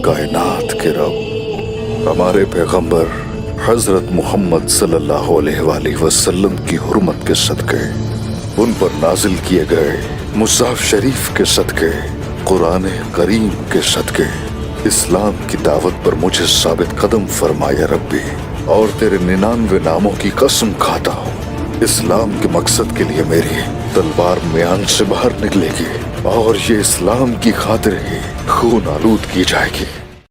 कायनात के रब हमारे पैगंबर हजरत मोहम्मद सल्लल्लाहु अलैहि वसल्लम की हुर्मत के सदके, उन पर नाजिल किए गए मुसाफ शरीफ के सदके, कुरान करीम के सदके इस्लाम की दावत पर मुझे साबित कदम फरमाया रब्बी। और तेरे 99 नामों की कसम खाता हूँ, इस्लाम के मकसद के लिए मेरी तलवार म्यान से बाहर निकलेगी और ये इस्लाम की खातिर ही खून आलूद की जाएगी।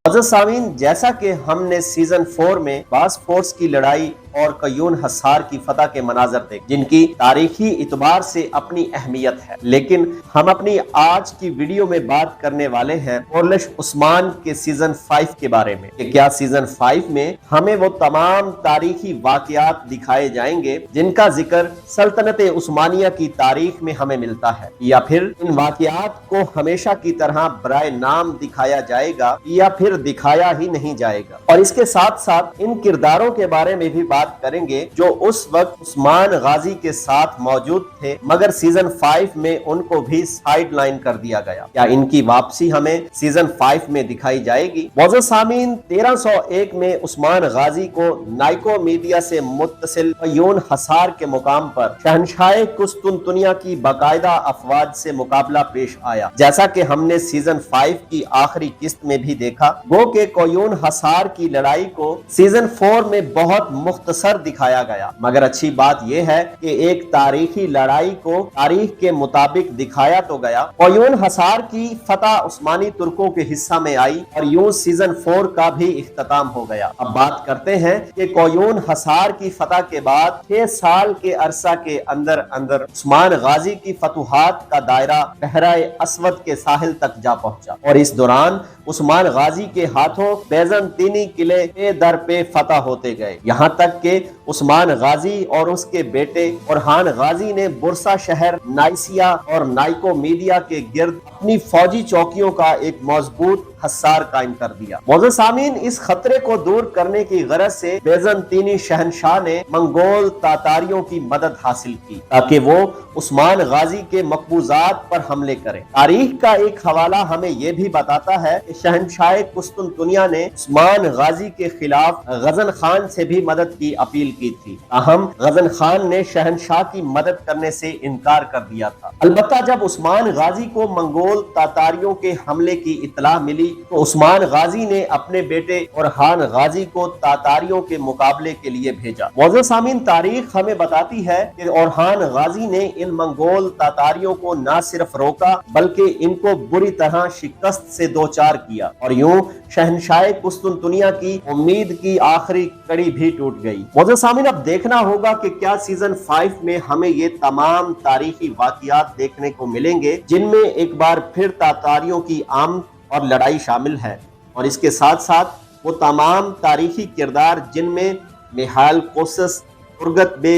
अज़ीज़ सामीन, जैसा कि हमने सीजन 4 में बासफोर्स की लड़ाई और कयून हसार की फतह के मनाजर देखे, जिनकी तारीखी इतबार से अपनी अहमियत है, लेकिन हम अपनी आज की वीडियो में बात करने वाले हैं कोरलिश उस्मान के सीजन 5 के बारे में। कि क्या सीजन 5 में हमें वो तमाम तारीखी वाकयात दिखाए जाएंगे जिनका जिक्र सल्तनत उस्मानिया की तारीख में हमें मिलता है, या फिर इन वाकयात को हमेशा की तरह बराए नाम दिखाया जाएगा या फिर दिखाया ही नहीं जाएगा। और इसके साथ साथ इन किरदारों के बारे में भी बात करेंगे जो उस वक्त उस्मान गाजी के साथ मौजूद थे, मगर सीजन 5 में उनको भी साइड लाइन कर दिया गया। क्या इनकी वापसी हमें सीजन 5 में दिखाई जाएगी? मौजूद सामीन, 1301 में उस्मान गाजी को नाइको मीडिया से मुत्तसिल कयून हसार के मुकाम पर शहनशाह कुस्तुनतुनिया की बाकायदा अफवाज से मुकाबला पेश आया। जैसा कि हमने सीजन 5 की आखिरी किस्त में भी देखा, गो के कयून हसार की लड़ाई को सीजन 4 में बहुत मुख्तसर दिखाया गया, मगर अच्छी बात यह है कि एक तारीखी लड़ाई को तारीख के मुताबिक दिखाया तो गया। कयून हसार की फतह उस्मानी तुर्कों के हिस्सा में आई और यूं सीजन 4 का भी इख्तिताम हो गया। अब बात करते हैं कि कयून हसार की फतह के बाद 6 साल के अरसा के अंदर अंदर उस्मान गाजी की फतुहात का दायरा बहराए असवद के साहिल तक जा पहुंचा और इस दौरान उस्मान गाजी के हाथों बैजंतीनी किले पे दर पे फतह होते गए, यहाँ तक कि उस्मान गाजी और उसके बेटे ओरहान गाजी ने बुरसा शहर, नाइसिया और नाइको मीडिया के गिर्द अपनी फौजी चौकियों का एक मजबूत हसार कायम कर दिया। मौजूद सामीन, इस खतरे को दूर करने की गरज से बैजंतीनी शहनशाह ने मंगोल तातारियों की मदद हासिल की ताकि वो उस्मान गाजी के मकबूजात पर हमले करें। तारीख का एक हवाला हमें यह भी बताता है कि शहनशाह कुस्तुनतुनिया ने उस्मान गाजी के खिलाफ गजन खान से भी मदद की अपील की थी, ताहम गजन खान ने शहनशाह की मदद करने से इनकार कर दिया था। अलबत्ता जब उस्मान गाजी को मंगोल तातारियों के हमले की इत्तला मिली तो उस्मान गाजी ने अपने बेटे ओरहान गाजी को तातारियों के मुकाबले के लिए भेजा। मौजूद सामीन, तारीख हमें बताती है कि ओरहान गाजी ने इन मंगोल तातारियों को न सिर्फ रोका बल्कि इनको बुरी तरह शिकस्त से दो चार किया और यूं शहनशाह कुस्तुनतुनिया की उम्मीद की आखिरी कड़ी भी टूट गई। मौजूद सामीन, अब देखना होगा कि क्या सीजन 5 में हमें ये तमाम तारीखी वाकयात देखने को मिलेंगे जिनमें एक बार फिर तातारियों की आमद और लड़ाई शामिल है, और इसके साथ साथ वो तमाम तारीखी किरदार जिनमें मिहाल कोसस, तुर्गत बे,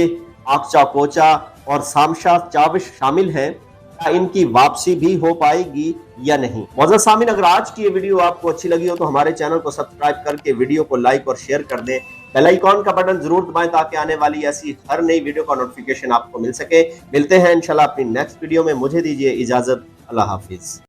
आकचा कोचा और सामशा चाविश शामिल हैं, क्या इनकी वापसी भी हो पाएगी या नहीं? मौजूद सामीन, अगर आज की ये वीडियो आपको अच्छी लगी हो तो हमारे चैनल को सब्सक्राइब करके वीडियो को लाइक और शेयर कर दें। बेल आइकॉन का बटन जरूर दबाएं ताकि आने वाली ऐसी हर नई वीडियो का नोटिफिकेशन आपको मिल सके। मिलते हैं इंशाल्लाह अपनी नेक्स्ट वीडियो में। मुझे दीजिए इजाजत। अल्लाह हाफिज।